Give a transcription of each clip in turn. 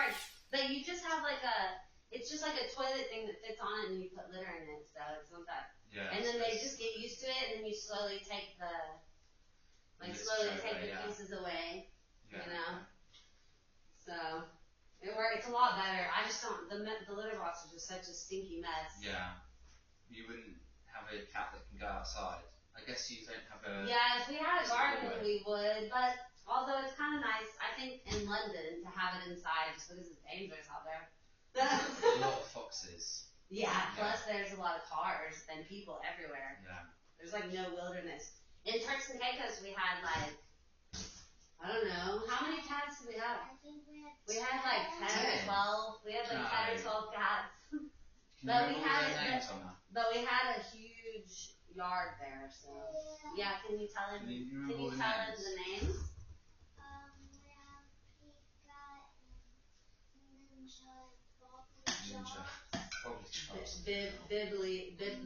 hard. But you just have like it's just like a toilet thing that fits on it and you put litter in it, so it's not that. Yeah. And then they just get used to it, and then you slowly take the pieces away, you know. So it's a lot better. I just don't. The litter box is just such a stinky mess. Yeah. You wouldn't have a cat that can go outside. I guess you don't have a. Yeah, if we had a garden, we would. But although it's kind of nice, I think in London to have it inside just because it's dangerous out there. A lot of foxes. Yeah, plus there's a lot of cars and people everywhere. Yeah. There's like no wilderness. In Turks and Caicos we had like, I don't know, how many cats did we have? I think we had like 10 or 12. We had like 10 or 12 cats. Can you remember their names on that? But we had a huge yard there, so yeah. Can you tell him? Can you tell him the names? We have Pika and Ninja,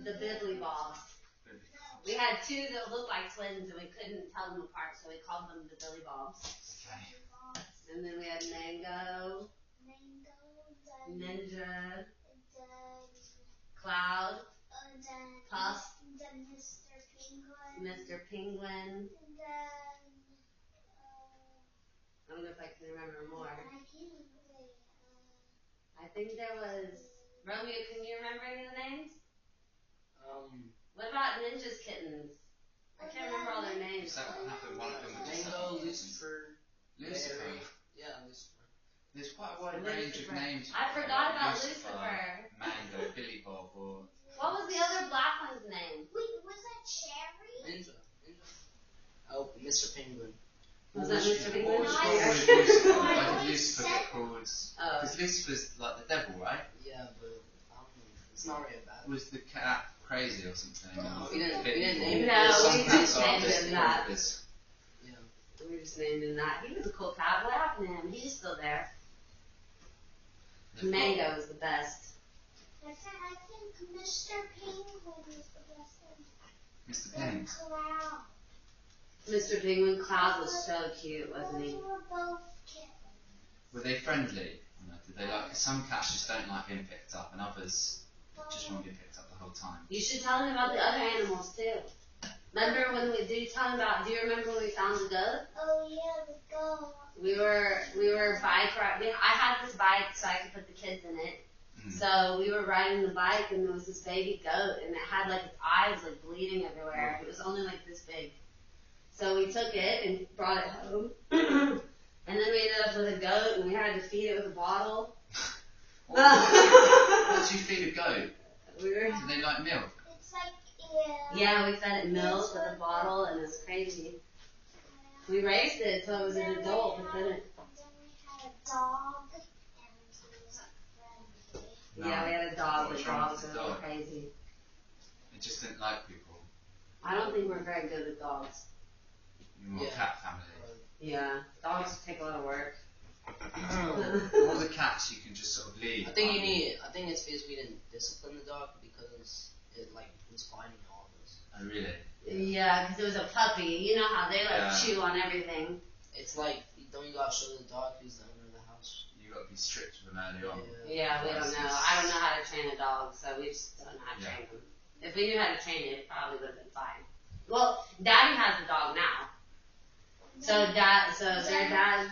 The Bibbly Bobs. We had two that looked like twins and we couldn't tell them apart, so we called them the Billy Bobs. Okay. And then we had Mango, Ninja, Cloud, Puff, Mr. Penguin. I don't know if I can remember more. I think there was Romeo. Can you remember any of the names? What about Ninja's kittens? I can't remember all their names. Is that what happened? One of them was Mango, Lucifer. Lucifer. Yeah, Lucifer. There's quite a wide range of names. I forgot about Lucifer. Mango, Billy Bob, or. What was the other black one's name? Wait, was that Cherry? Ninja. Oh, Mr. Penguin. Was that Mr. Penguin? Why did Lucifer get called? Because Lucifer's like the devil, right? Yeah, but I don't know. It's not really bad. Was the cat crazy or something? No, we didn't name it. No, Some we cats just are named him that. Yeah. We just named him that. He was a cool cat. What happened to him? He's still there. Mango was the best. I think Mr. Penguin is the best one. Mr. Penguin. Cloud. Mr. Penguin. Cloud was so cute, wasn't he? They were both kittens. Were they friendly? Did they like? Some cats just don't like being picked up, and others just want to be picked up the whole time. You should tell him about the other animals too. Remember when do you remember when we found the goat? Oh yeah, the goat. We were bike riding. I had this bike so I could put the kids in it. So we were riding the bike and there was this baby goat and it had like its eyes like bleeding everywhere. It was only like this big. So we took it and brought it home. And then we ended up with a goat and we had to feed it with a bottle. What do you feed a goat? Do they like milk? It's like Yeah, we fed it milk with a bottle and it was crazy. We raised it till it was an adult, but then it. And then we had a dog, and he was like friendly. Yeah, we had a dog with dogs. It It was crazy. It just didn't like people. I don't think we're very good with dogs. You're more cat family. Yeah, dogs take a lot of work. All the cats you can just sort of leave. I think it's because we didn't discipline the dog because it was finding all of us. Oh really? Yeah, because it was a puppy. You know how they chew on everything. It's like don't you gotta show the dog who's the owner of the house. You got to be strict with them early on. Yeah, we don't know. I don't know how to train a dog, so we just don't know how to train them. If we knew how to train it, it probably would have been fine. Well, Daddy has a dog now. So their dad.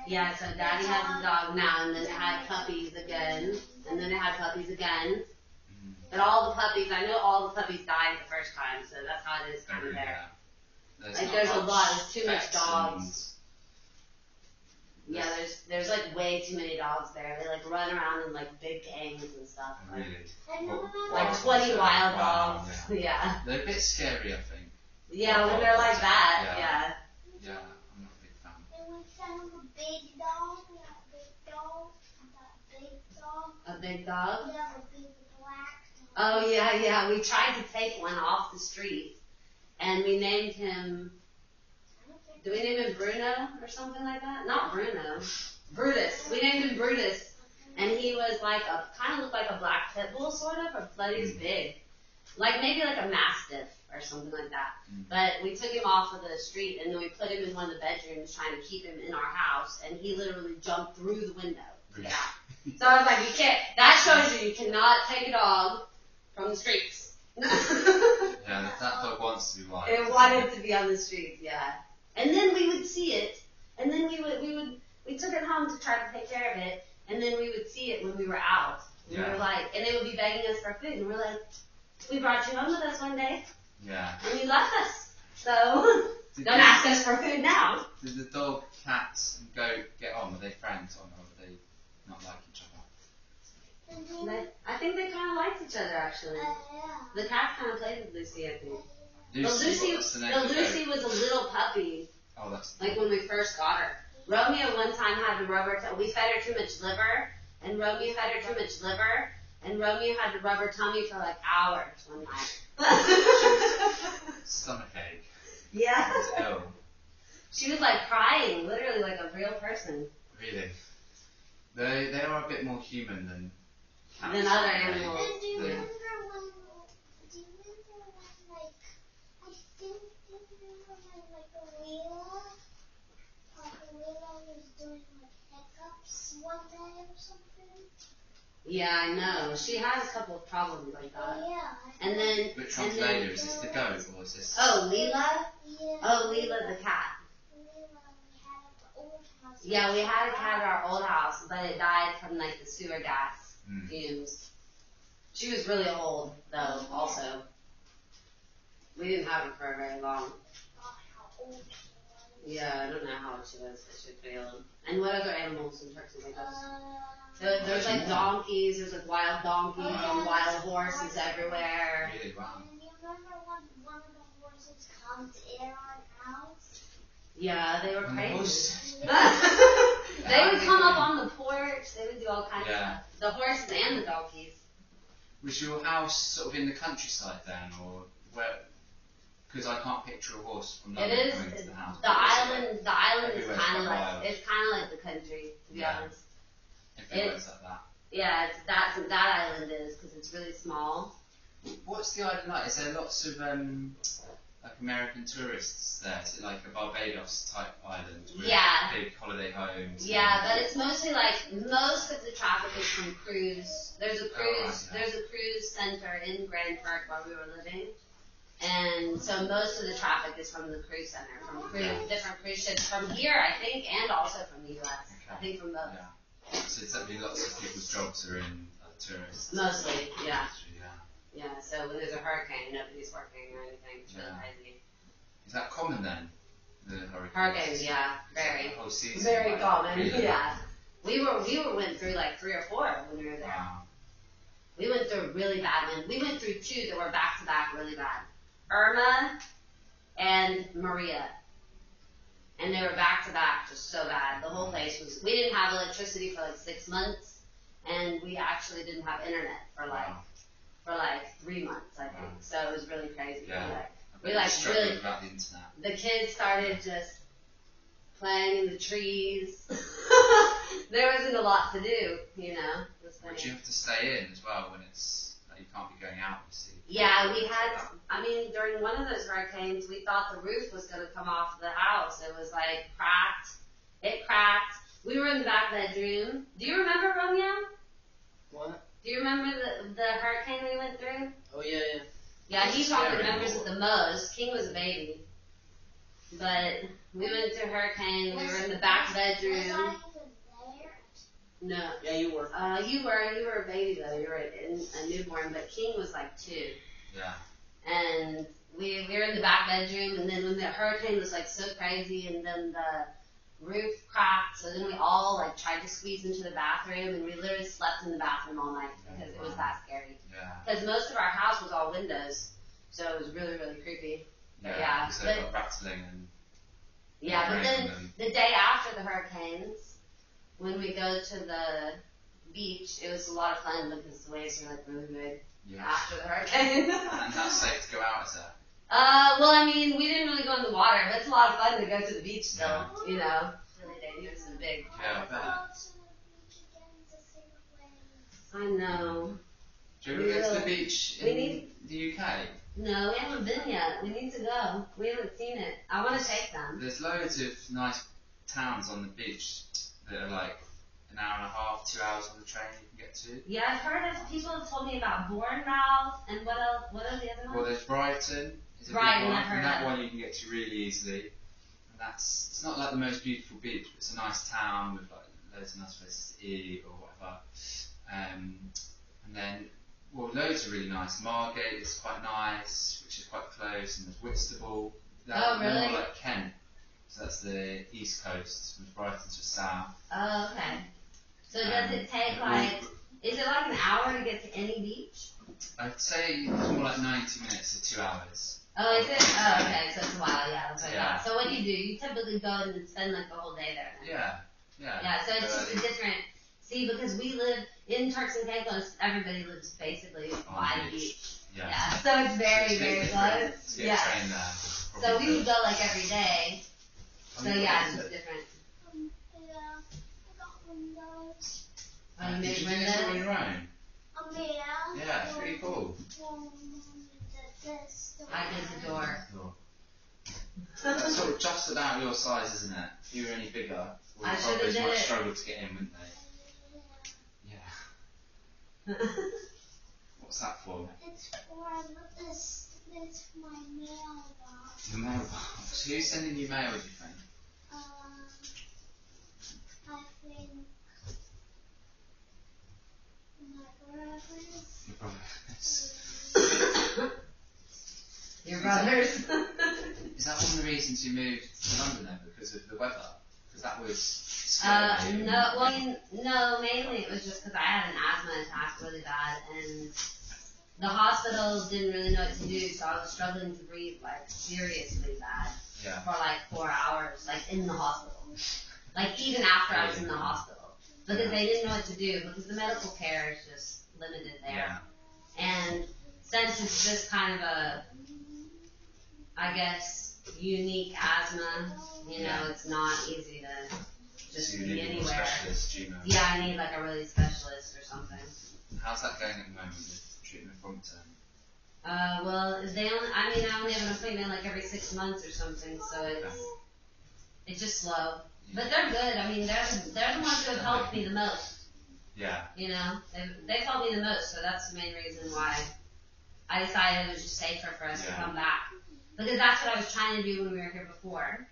Yeah, so Daddy has a dog now, and then it had puppies again, and then it had puppies again. But all the puppies, I know all the puppies died the first time, so that's how it is kind of there. There's a lot, there's too much dogs. Yeah, there's like way too many dogs there. They like run around in like big gangs and stuff. Like 20 wild dogs. Yeah. They're a bit scary, I think. Yeah, when they're like that. Yeah. Yeah, I'm not a big fan. And we found a big dog. A big dog? Yeah, a big black dog. Oh yeah. We tried to take one off the street, and we named him. Do we name him Bruno or something like that? Not Bruno. Brutus. We named him Brutus. And he was like kind of looked like a black pit bull sort of, but he was big. Like maybe like a mastiff or something. something like that. But we took him off of the street and then we put him in one of the bedrooms trying to keep him in our house, and he literally jumped through the window to get out. So I was like, you can't, that shows you cannot take a dog from the streets. Yeah, that dog wants to be wild. It wanted to be on the streets, yeah. And then we would see it, and then we took it home to try to take care of it, and then we would see it when we were out. And we were like, and they would be begging us for food, and we're like, we brought you home with us one day. Yeah. And you left us. So, don't ask us for food now. Did the dog, cat, and goat get on? Were they friends or were they not like each other? I think they kind of liked each other, actually. The cat kind of played with Lucy, I think. Lucy Lucy was a little puppy. Oh, that's like when we first got her. Romeo one time had the rubber. We fed her too much liver, and Romeo fed her too much liver, and Romeo had the rubber tummy for like hours one night. Stomachache. Yeah. She was ill. She was like crying, literally like a real person. Really? They are a bit more human than cats. Than other animals. And do you remember when, like, I think, do you remember when, like, Aurela was doing, like, hiccups one day or something? Yeah, I know. She has a couple of problems like that. Yeah. And then. Which one's later? Is this the goat or is this? Oh, Leela? Yeah. Oh, Leela the cat. Yeah, we had a cat at our old house, but it died from like the sewer gas fumes. She was really old though, also. We didn't have her for very long. Yeah, I don't know how old she was, but she was pretty old. And what other animals in Turks and Caicos? There's like donkeys, there's like wild donkeys and wild horses everywhere. Really? Wow. And you remember when one of the horses calmed air on out? Yeah, they were And the crazy. horses- They would come up on the porch, they would do all kinds of Yeah. stuff. The horses and the donkeys. Was your house sort of in the countryside then, or where? Because I can't picture a horse from It London is, coming to the house. the island is Everywhere's kind of quite like, wild. it's kind of like the country, to be Yeah. honest. Everywhere's like that. Yeah, that island is, because it's really small. What's the island like? Is there lots of like American tourists there? Is it like a Barbados type island with Yeah. big holiday homes? Yeah, but it's mostly like, most of the traffic is from cruise. There's a cruise center in Grand Park where we were living. And so most of the traffic is from the cruise center, from different cruise ships from here, I think, and also from the US. I think from both. Yeah. So it's definitely lots of people's jobs are in tourists. Mostly, yeah. Yeah. Yeah, so when there's a hurricane, nobody's working or anything. It's really crazy. Is that common then? The hurricanes? Hurricanes, yeah, very. The whole season, Very like, common, really? yeah. We went through like 3 or 4 when we were there. Wow. We went through a really bad one. We went through 2 that were back to back really bad. Irma and Maria. And they were back to back, just so bad. The whole place was, we didn't have electricity for like 6 months, and we actually didn't have internet for like 3 months, I think. Wow. So it was really crazy. Yeah. We like struggled really, about the internet. the kids started just playing in the trees. There wasn't a lot to do, you know. Would you have to stay in as well when it's, like, you can't be going out, you see? Yeah, we had, I mean, during one of those hurricanes, we thought the roof was going to come off the house. It was like cracked. It cracked. We were in the back bedroom. Do you remember, Romeo? What? Do you remember the hurricane we went through? Oh, yeah, yeah. Yeah, he probably Scary. remembers it the most. King was a baby. But we went through a hurricane. We were in the back Was I bedroom. even there? No. Yeah, you were. You were a baby though. You were a newborn, but King was like 2. Yeah. And we were in the back bedroom, and then when the hurricane was like so crazy, and then the roof cracked, so then we all like tried to squeeze into the bathroom, and we literally slept in the bathroom all night because it was that scary. Yeah. Because most of our house was all windows, so it was really, really creepy. But yeah, So it got rattling and. yeah, but then rain and- the day after the hurricanes, when we go to the beach, it was a lot of fun because the waves were like really big Yeah. after the hurricane. And that's safe to go out, is it? Well, I mean, we didn't really go in the water, but it's a lot of fun to go to the beach still, Yeah. you know. It's really dangerous and big. Yeah, I bet. I know. Do you ever go to the beach we in need- the UK? No, we haven't been yet. We need to go. We haven't seen it. I want to take them. There's loads of nice towns on the beach that are like an hour and a half, 2 hours on the train you can get to. Yeah, I've heard of, people have told me about Bournemouth, and what else? What are the other ones? Well, there's Brighton. Is a Brighton, big one, I've heard and that of. one you can get to really easily. And that's, it's not like the most beautiful beach, but it's a nice town with like loads of nice places to eat or whatever. And then, well, loads are really nice. Margate is quite nice, which is quite close, and there's Whitstable. Oh, really? They're more like Kent. So that's the east coast, and Brighton's just south. Oh, okay. So does it take like, is it like an hour to get to any beach? I'd say it's more like 90 minutes to 2 hours. Oh, is it? Oh, okay, so it's a while, yeah, that's what I Yeah. thought. So what do? You typically go and spend like the whole day there then? Yeah, yeah. Yeah, so it's just a different, see, because we live in Turks and Caicos, everybody lives basically by the beach. Yeah. So it's very, It's a bit very different close. to get Yeah. a train there. So we would go like every day. So yeah, it's it's just different. Yeah, I got windows. Oh, you Did made you do this all on windows? your own? Yeah. Yeah, it's really cool. I did the door. That's sort of just about your size, isn't it? If you were any bigger, well, I the should've probably did might it. struggle to get in, wouldn't they? Yeah. What's that for? It's for this. It's my mailbox. Your mailbox. Who's sending you mail, do you think? I think my brothers. Your brothers. Your brothers. Is that one of the reasons you moved to London then, because of the weather? Because that was scary. No, well, I mean, no, mainly it was just because I had an asthma attack really bad, and the hospital didn't really know what to do, so I was struggling to breathe, like, seriously bad Yeah. for, like, 4 hours, like, in the hospital. Like, even after I was in the hospital. Because they didn't know what to do, because the medical care is just limited there. Yeah. And since it's just kind of a, I guess, unique asthma, you know, it's not easy to just So you be need a anywhere. specialist, do you know? Yeah, I need, like, a really specialist or something. How's that going at the moment with treatment from term? Well, they only, I mean, I only have an appointment like every 6 months or something, so it's just slow. But they're good. I mean, they're the ones who have helped me the most. Yeah. You know, they've helped me the most, so that's the main reason why I decided it was just safer for us to come back. Because that's what I was trying to do when we were here before.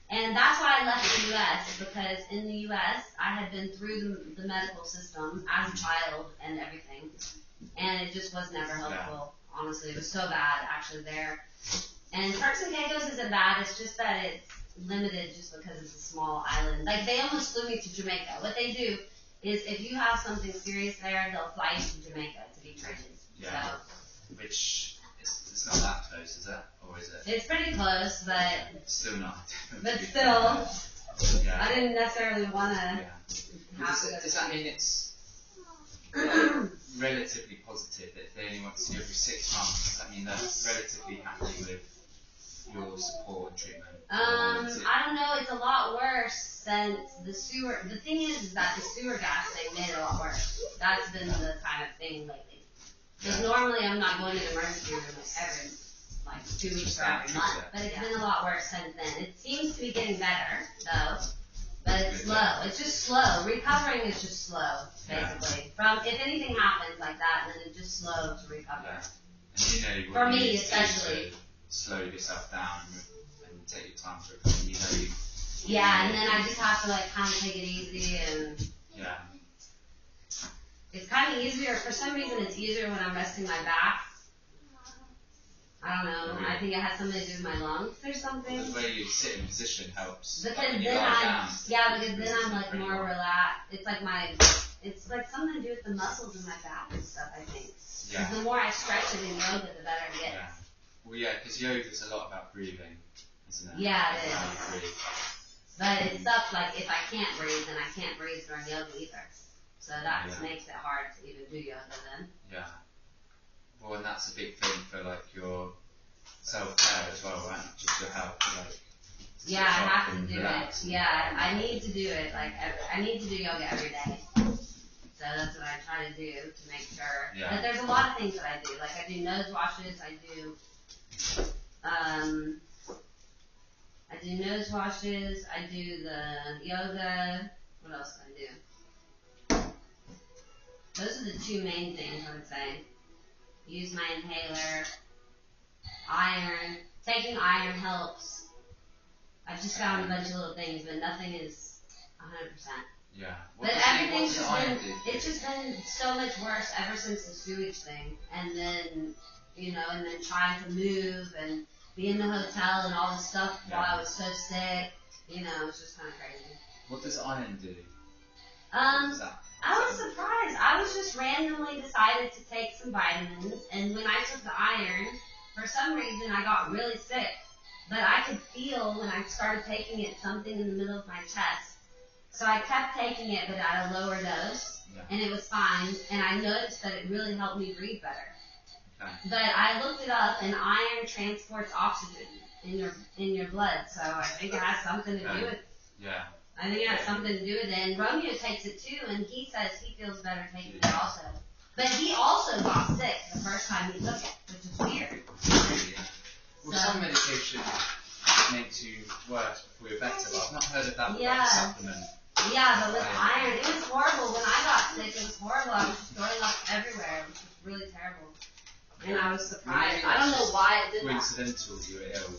And that's why I left the U.S., because in the U.S., I had been through the medical system as a child and everything. And it just was never helpful. Honestly, it was so bad actually there. And Turks and Caicos isn't bad, it's just that it's limited just because it's a small island. Like, they almost flew me to Jamaica. What they do is if you have something serious there, they'll fly you to Jamaica to be treated. Yeah. So, Which, it's not that close, is it? Or is it? it's pretty close, but Still not. but still, Yeah. I didn't necessarily want to Yeah. have to go. Does that mean it's like, relatively positive that if they only want to see you every 6 months? Does that mean they're relatively happy with your support and treatment? Or is it- I don't know, it's a lot worse since the sewer, the thing is that the sewer gas thing made it a lot worse. That's been the kind of thing lately. Because normally I'm not going to the emergency room like every, like 2 weeks or every month, but it's been a lot worse since then. It seems to be getting better, though, but it's slow. It's just slow. Recovering is just slow, basically. From, if anything happens like that, then it's just slow to recover. Yeah. And you know For what you me, need to do especially. to slow yourself down and take your time to recover. You know Yeah, and then I just have to like kind of take it easy, and yeah. it's kind of easier. For some reason, it's easier when I'm resting my back. I don't know. I think it has something to do with my lungs or something. The way you sit in position helps. Because Like when you then lie down, because then I'm like pretty more well. relaxed. It's like it's something to do with the muscles in my back and stuff, I think. Yeah. The more I stretch it in yoga, the better it gets. Yeah. Well, yeah, because yoga's a lot about breathing, isn't it? Yeah, it How is. you breathe. But it sucks, like, if I can't breathe, then I can't breathe during yoga either. So that makes it hard to even do yoga then. Yeah. Well, and that's a big thing for, like, your self-care as well, right? Not just your health, like... Yeah, I have to and do relax. it. Yeah, I need to do it. Like, I need to do yoga every day. So So that's what I try to do to make sure. Yeah. But there's a lot of things that I do. Like I do nose washes. I do nose washes. I do the yoga. What else do I do? Those are the two main things I would say. Use my inhaler. Iron. Taking iron helps. I've just found a bunch of little things, but nothing is 100%. Yeah. But everything's just been, it's just been so much worse ever since the sewage thing. And then, and then trying to move and be in the hotel and all this stuff while I was so sick. It's just kind of crazy. What does iron do? I was surprised. I was just randomly decided to take some vitamins, and when I took the iron, for some reason I got really sick. But I could feel when I started taking it something in the middle of my chest. So I kept taking it, but at a lower dose, and it was fine. And I noticed that it really helped me breathe better. Okay. But I looked it up, and iron transports oxygen in your blood. So I think it has something to do with. Yeah. I think it has something to do with it. And Romeo takes it too, and he says he feels better taking it also. But he also got sick the first time he took it, which is weird. Well, some medication makes you worse before you're better, but I've not heard of that with like a supplement. Yeah, but with iron, it was horrible. When I got sick, it was horrible. I was just throwing up everywhere. It was just really terrible. And I was surprised. I don't know why it did that. Coincidental you were ill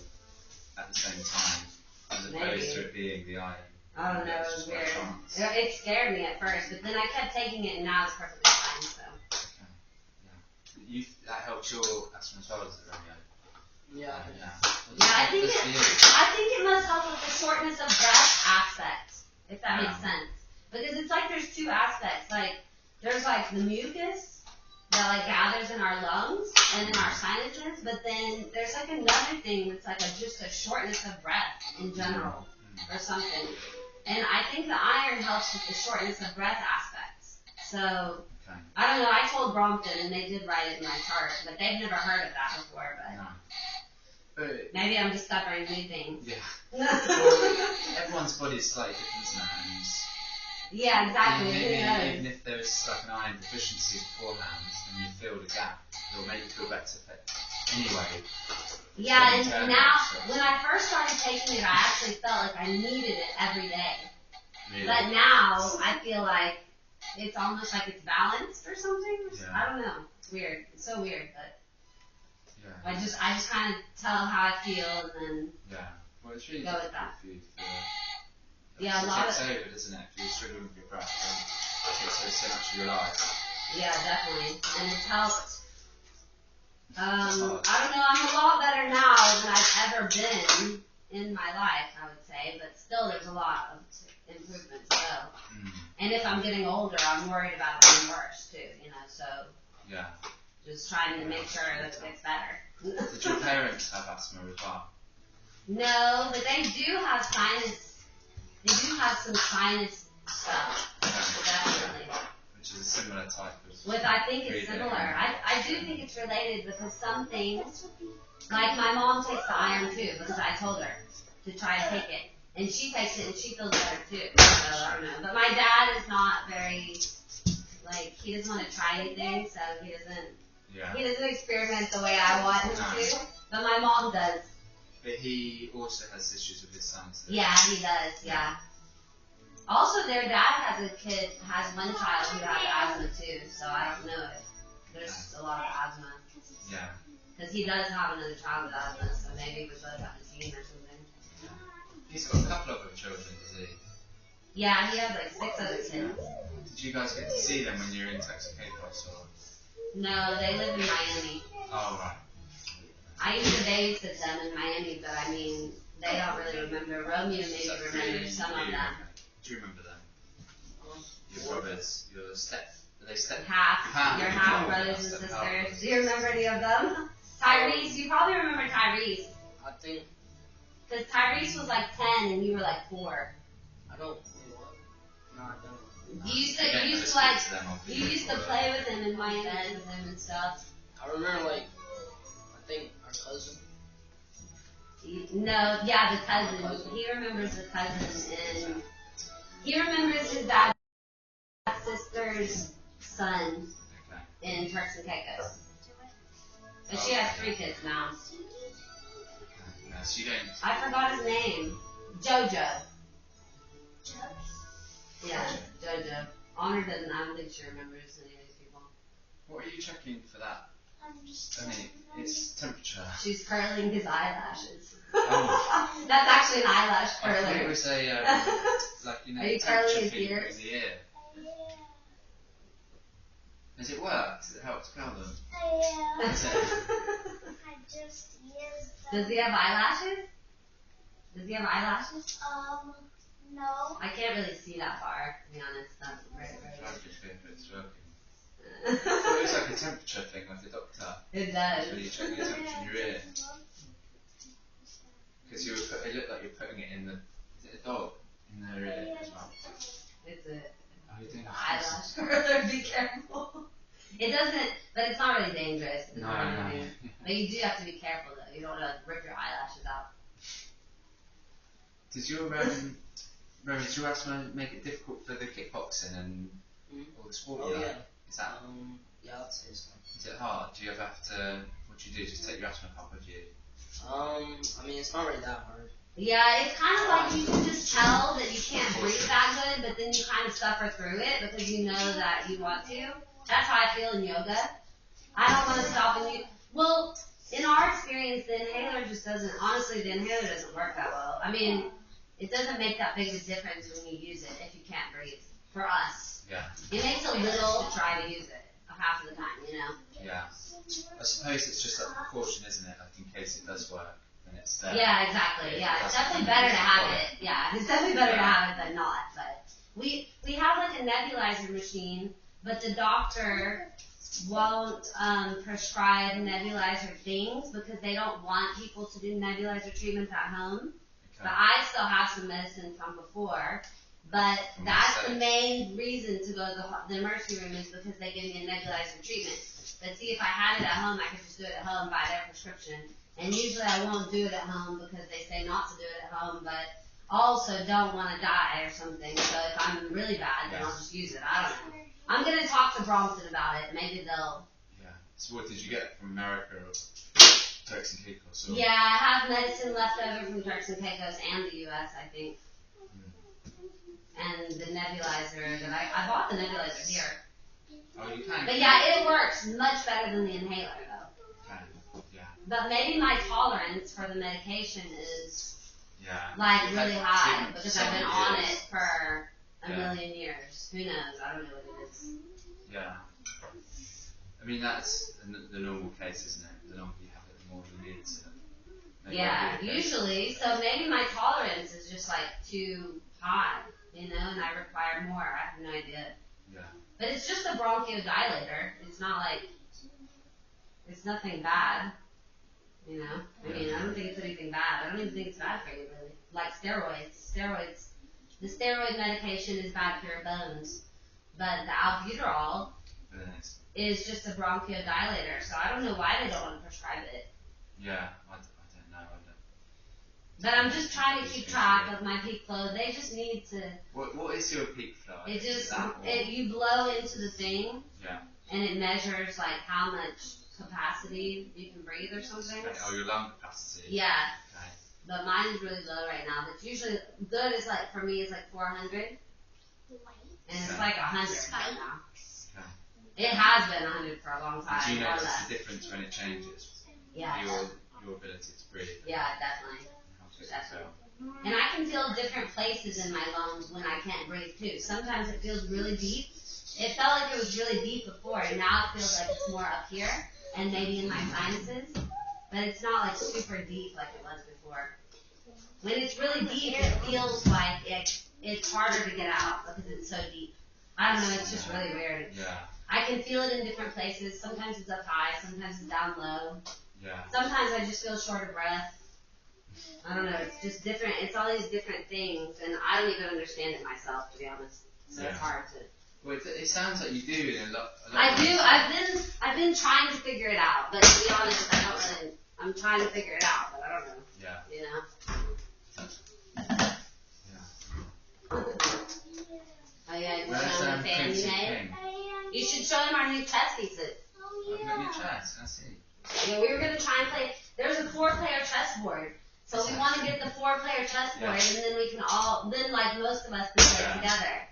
at the same time, as opposed to it being the iron. I don't know, it was weird. It scared me at first, but then I kept taking it, and now it's perfectly fine, so. Okay, yeah. That helps your asthma as well, does it, Romeo? Yeah. I think it must help with the shortness of breath aspect, if that makes sense. Because it's like there's two aspects. Like there's like the mucus that like gathers in our lungs and in our sinuses, but then there's like another thing that's like just a shortness of breath in general or something. And I think the iron helps with the shortness of breath aspects. So I don't know. I told Brompton, and they did write it in my chart, but they've never heard of that before. But maybe I'm discovering new things. Yeah. Well, everyone's body is slightly different, isn't it? Yeah, exactly. Even if there is like an iron deficiency beforehand, and you fill the gap, it will make you feel better anyway. Yeah, and now, when I first started taking it, I actually felt like I needed it every day. Really? But now, I feel like it's almost like it's balanced or something. Yeah. I don't know. It's weird. It's so weird, but I just kind of tell how I feel and then well, it's really go with that. Food a lot of it, doesn't it? If you're struggling with your breath, then it takes so much of your life. Yeah, definitely, and it's helped. I don't know. I'm a lot better now than I've ever been in my life, I would say, but still, there's a lot of improvement still. And if I'm getting older, I'm worried about it being worse too. So just trying to make sure that it gets better. Did your parents have asthma as well? No, but they do have sinus. They do have some sinus stuff, definitely. Which is a similar type of. I think it's similar. I do think it's related because some things, like my mom takes the iron too because I told her to try to take it, and she takes it and she feels better too. So I don't know. But my dad is not very he doesn't want to try anything, so he doesn't. Yeah. He doesn't experiment the way I want him to, but my mom does. But he also has issues with his sinuses. Yeah, he does. Yeah. Also, their dad has one child who has asthma too, so I don't know if there's a lot of asthma. Yeah. Because he does have another child with asthma, so maybe we both have the gene or something. Yeah. He's got a couple of other children, does he? Yeah, he has like 6 other kids. Did you guys get to see them when you were in Texas or? No, they live in Miami. Oh, right. I used to babysit them in Miami, but I mean, they don't really remember. Romeo maybe remembers some of them. Do you remember them? Your brothers, your half brothers and sisters. Do you remember any of them? Tyrese, you probably remember Tyrese. I think. Because Tyrese was like 10 and you were like 4. I don't. No, I don't. You used to play with him in Miami with him and stuff. I remember I think our cousin. No, the cousin. He remembers the cousin and he remembers his dad's sister. sister's son Okay. in Turks and Caicos. But she has 3 kids now. Okay. No, so you don't. I forgot his name. Jojo. Yeah, Jojo. Honor doesn't. I don't think she remembers any of these people. What are you checking for that? I'm just. I mean, it's temperature. She's curling his eyelashes. Oh. That's actually an eyelash I thought it curler. was a like you know Are you temperature curling his thing ears? in the ear. Yeah. Does it work? Does it help to curl them? Yeah. Does it? I just used them. Does he have eyelashes? Does he have eyelashes? No. I can't really see that far, to be honest. That's very, Try to see if it's working. very. I thought it was like a temperature thing, like a doctor. It That's when does. you check your temperature in your ear. Because it looked like you're putting it in the. Is it a dog? In their ear as well. It's a Oh, you're doing eyelash curler. Be careful. It doesn't, but it's not really dangerous. It's No, not no. anything. But you do have to be careful though. You don't want to rip your eyelashes out. Does your does your asthma make it difficult for the kickboxing and all the sport? Oh you like? yeah. Is that Yeah, I'd say so. is it hard? Do you ever have to? What do you do? Just take your asthma pump, or do you? I mean, it's not really that hard. Yeah, it's kind of like you can just tell that you can't breathe that good, but then you kind of suffer through it because you know that you want to. That's how I feel in yoga. I don't want to stop and you. Well, in our experience, the inhaler just doesn't. Honestly, the inhaler doesn't work that well. I mean, it doesn't make that big of a difference when you use it if you can't breathe. For us, Yeah. it makes a little. Try to use it half of the time, you know. Yeah. I suppose it's just like precaution, isn't it? Like in case it does work, then it's there. Yeah, exactly. Yeah, it's definitely better to have it. Yeah, it's definitely better to have it than not. But we have like a nebulizer machine, but the doctor won't prescribe nebulizer things because they don't want people to do nebulizer treatments at home. But I still have some medicine from before. But that's the main reason to go to the emergency room is because they give me a nebulizer treatment. But see, if I had it at home, I could just do it at home by their prescription. And usually I won't do it at home because they say not to do it at home, but also don't want to die or something. So if I'm really bad, then I'll just use it. I don't know. I'm going to talk to Brompton about it. Maybe they'll... Yeah. So what did you get from America or Turks and Caicos? Or? Yeah, I have medicine left over from Turks and Caicos and the U.S., I think. And the nebulizer that I bought the nebulizer here. Oh, you can. But yeah, it works much better than the inhaler though. Okay. Yeah. But maybe my tolerance for the medication is Yeah. like You've really had high treatment for because so I've been many on years. it for a Yeah. million years. Who knows? I don't know what it is. Yeah. I mean that's the normal case, isn't it? The longer you have it, the more you need to. Make Yeah, it okay. usually. So maybe my tolerance is just like too high, you know, and I require more. I have no idea. Yeah. But it's just a bronchodilator. It's not like, it's nothing bad, you know. I mean, I don't think it's anything bad. I don't even think it's bad for you, really. Like steroids. The steroid medication is bad for your bones, but the albuterol is just a bronchodilator. So I don't know why they don't want to prescribe it. Yeah, I don't know. But I'm just trying to keep track of my peak flow. They just need to. What is your peak flow? It just That one? you blow into the thing, Yeah. and it measures like how much capacity you can breathe or something. Okay. Oh, your lung capacity. Yeah, Okay. but mine is really low right now. But usually good is like for me is like 400, and it's Okay. like 100 right now. Okay. It has been 100 for a long time. And do you or notice less. the difference when it changes? Yeah, Your ability to breathe. yeah, definitely. How to Definitely. And I can feel different places in my lungs when I can't breathe too. Sometimes it feels really deep. It felt like it was really deep before, and now it feels like it's more up here and maybe in my sinuses. But it's not like super deep like it was before. When it's really deep, it feels like it's harder to get out because it's so deep. I don't know, it's just really weird. Yeah. I can feel it in different places. Sometimes it's up high, sometimes it's down low. Yeah. Sometimes I just feel short of breath. I don't know, it's just different. It's all these different things, and I don't even understand it myself, to be honest. So it's hard to. Well, it sounds like you do in a lot. I do. I've been trying to figure it out, but to be honest, I don't really. I'm trying to figure it out, but I don't know. Yeah. You know. Yeah. Oh yeah, you Where's found the fan you Prince made. King? You should show him our new chess pieces. Oh, I've got new chess, I see. Yeah, we were gonna try and play. There's a 4-player chess board, so we want to get the 4-player chess board, and then we can all, then like most of us can play together.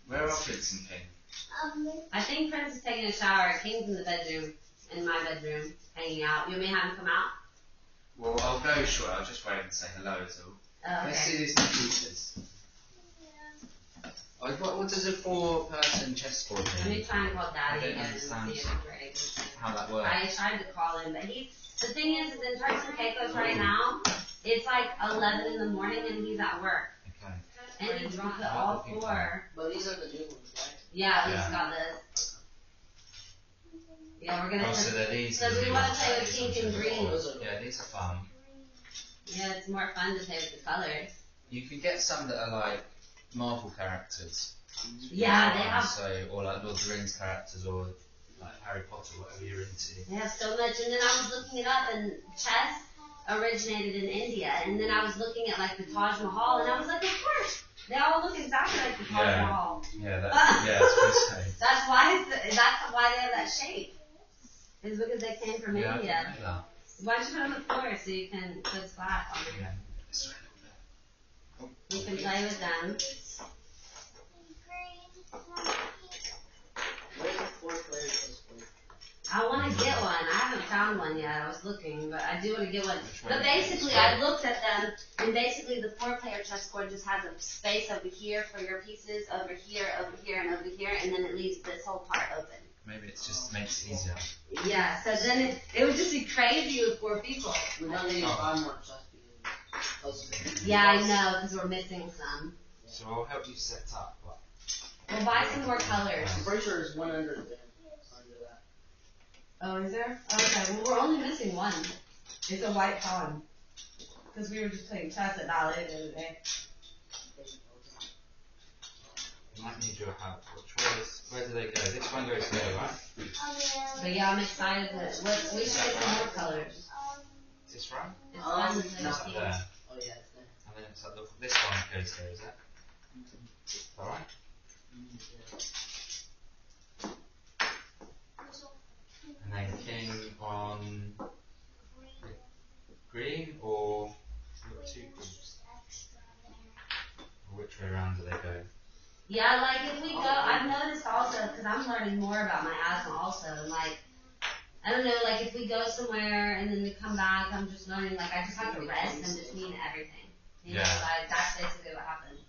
Where are Prince and King? I think Prince is taking a shower. King's in the bedroom, in my bedroom, hanging out. You may have him come out. Well, I'll go short. I'll just wave and say hello is all. Oh, Let's see okay. these new pieces. What does a 4-person chessboard Let me mean? try and call Daddy I don't again and understand see if we're able to. how that works. I tried to call him, but the thing is in Turks and Caicos right now, it's like 11 in the morning and he's at work. Okay. And he dropped it all 4. But these are the new ones, right? Yeah, we Yeah. just got this. Yeah, we're gonna. Oh, so they're these. Because we new want to ones. play with pink and green. Yeah, these are fun. Yeah, it's more fun to play with the colors. You can get some that are like Marvel characters. Yeah, they have. So, or like Lord of the Rings characters, or like Harry Potter, whatever you're into. They have so much, and then I was looking it up, and chess originated in India, and then I was looking at like the Taj Mahal, and I was like, of course, they all look exactly like the Taj Yeah. Mahal. Yeah, that's what I say. That's why that's why they have that shape. It's because they came from Yeah, I India. didn't know that. Why don't you put them on the floor so you can put flat on them? Yeah, this way a little bit. You can play with them. Where's the 4-player chessboard? I want to get one. I haven't found one yet. I was looking, but I do want to get one. Which one? But basically, I looked at them, and basically the 4-player chessboard just has a space over here for your pieces, over here, and over here, and then it leaves this whole part open. Maybe it just makes it easier. Yeah, so then it would just be crazy with 4 people. We don't need to buy more chess pieces. Yeah, I know, because we're missing some. So I'll help you set up. But We'll buy some more colors. I'm pretty sure there's one under there. Under that. Oh, is there? Okay, well, we're only missing one. It's a white pawn. Because we were just playing chess at ballet the other day. you might need your help. Where do they go? This one goes there, right? But yeah, I'm excited that we should get some more colors. Is this right? It's fun to play It's with up these. there. Oh yeah, it's there. And then it's like this one goes there, is it? Alright? And then king on green, or you've got 2 queens? Or which way around do they go? Yeah, like if we go, I've noticed also, because I'm learning more about my asthma also, and like, I don't know, like if we go somewhere and then we come back, I'm just learning, like I just have to rest in between everything. You know, Yeah. like that's basically what happens.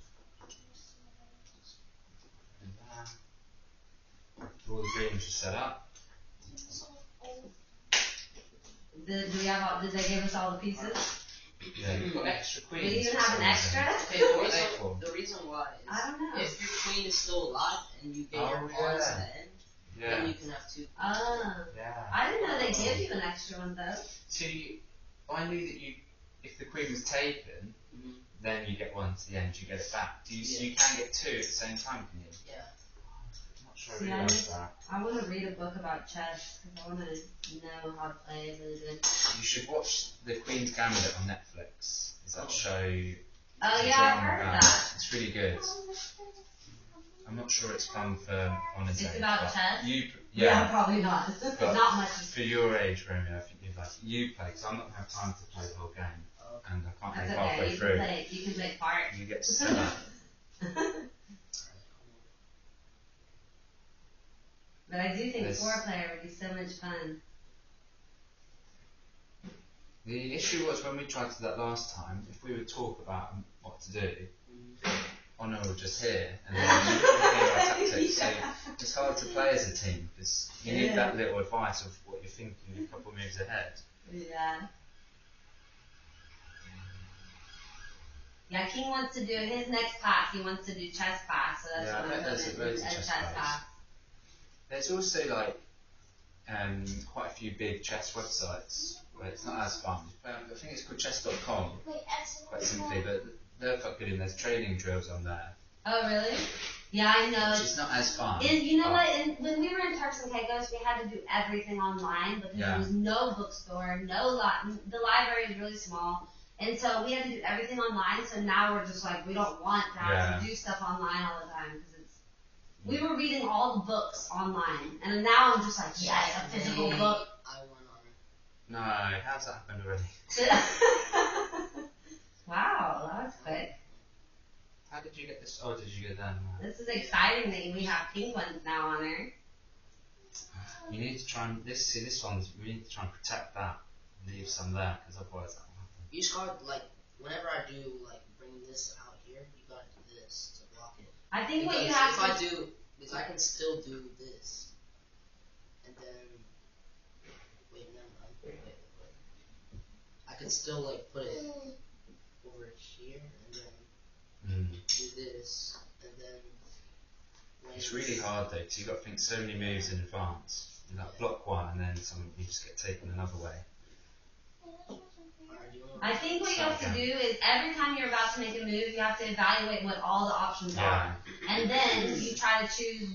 And all the greens are set up. Did they give us all the pieces? Yeah, you've got extra We queens. even for have some an reason. extra? Okay, What are they for? the reason why is I don't know. if your queen is still alive and you get your Oh, pawn to yeah. the end, then Yeah. you can have 2. Oh. Yeah. I didn't know they give you an extra one though. See, I knew that if the queen was taken, Mhm. then you get one to the end, you get it back. So you can get 2 at the same time, can you? Yeah. I'm not sure I See, realised that. I want to read a book about chess because I want to know how to play it really good. You should watch The Queen's Gambit on Netflix. Is that show? Oh it's a yeah, I've drama heard of about that. it. It's really good. I'm not sure it's fun for Honor's It's age, about but chess? yeah. Probably not. But Not much. for your age, Romeo, I think you play, because I'm not going to have time to play the whole game, and I can't That's play okay. halfway You through. can play part. You get to set up. But I do think This- 4-player would be so much fun. The issue was when we tried to do that last time, if we would talk about what to do, Honor would just hear, and then you couldn't hear our tactics. So it's hard to play as a team, because you need that little advice of what you're thinking a couple of moves ahead. Yeah. Yeah, King wants to do his next class. He wants to do chess class, so that's Yeah, I what bet I'm there's doing. loads A of chess chess class. There's also like quite a few big chess websites where it's not as fun. I think it's called chess.com, quite simply, but they're quite good, and there's training drills on there, Oh, really? Yeah, I know. which is not as fun. And you know but- what? When we were in Turks and Caicos, we had to do everything online because Yeah. there was no bookstore, the library is really small, and so we had to do everything online. So now we're just like we don't want to have to do stuff online all the time because it's We were reading all the books online, and now I'm just like, yes, a physical book. I won on it. No, how's that happened already? Wow, that was quick. How did you get this? Oh, did you get that? No. This is exciting that we have pink ones now on her. You need to try and this one. We need to try and protect that. Leave some there, because otherwise that will happen. You just got like whenever I do like bring this out here, you gotta do this to block it. I think Because what you have if to I do, because I can still do this, and then wait, never mind. Wait. I can still like put it over here, and then do this, and then. When It's really hard though, because you've got to think so many moves in advance. You like block one, and then you just get taken another way. I think what you have to do is every time you're about to make a move, you have to evaluate what all the options are, and then you try to choose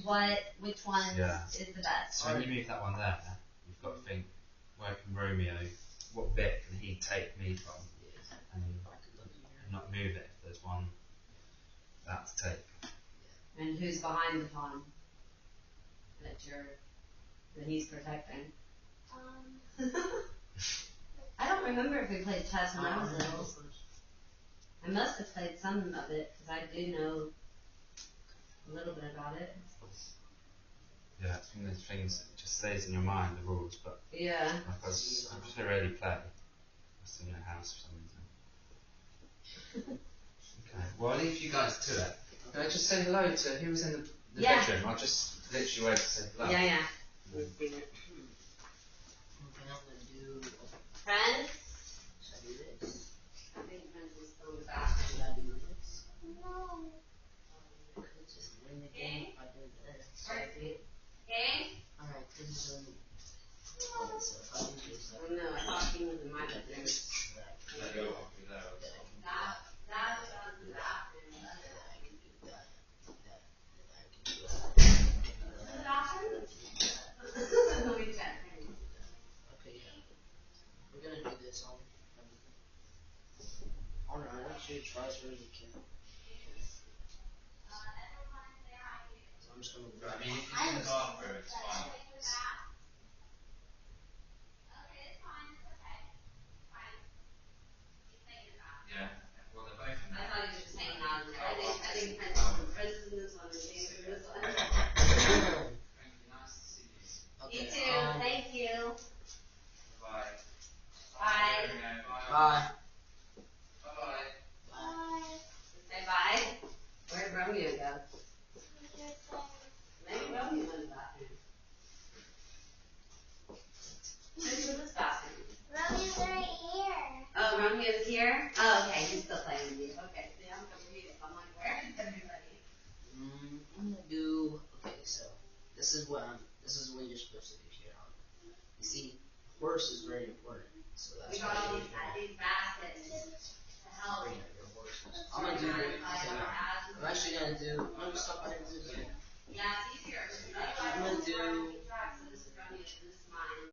which one is the best. So when you move that one there, you've got to think, where can Romeo, what bit can he take me from, and not move it if there's one that to take. And who's behind the pawn that he's protecting? I don't remember if we played chess when I was little. I must have played some of it, because I do know a little bit about it. Yeah, it's one of those things that just stays in your mind, the rules, but yeah. Like I just rarely play. I just in your house for some reason. Okay, well I'll leave you guys to it. Can I just say hello to who was in the bedroom? I'll just literally wait to say hello. Yeah. Okay, I'm gonna do. Friends? Should I do this? I think Friends is still in the bathroom. Should I do this? No. I could just win the game if I do this. Game? Alright, this is so if I do this, Oh no, I thought he was in my bedroom. Let go of me there. That was in the bathroom. I can do that. I can do that. In the bathroom? Let me check. Okay, yeah. We're gonna do this on everything. Alright, I want you to try as hard as you can. So I'm just gonna I mean, if you're in the bathroom, it's fine. Yeah. Well, they're both in I there. thought he was just hanging out in there. I think Friends is in this one and James is in this one. Thank you. Nice to see you. You too. Thank you. Bye. Bye. Bye. Bye. Bye. Say bye. Where'd Romeo go? Maybe Romeo went in the bathroom. Who's in this bathroom? Romeo's right here. Oh, Romeo's here? Oh, okay. He's still playing with you. Okay. See, I'm confused. I'm like, where is everybody? I'm gonna do. Okay, so this is what you're supposed to do here. You see, horse is very important. So that's We got all these baskets to help. bring up your horses. I'm gonna do. I'm actually gonna do. I'm gonna stop by and do this. Yeah, it's easier. I'm gonna do. So this is Romeo's, this is mine.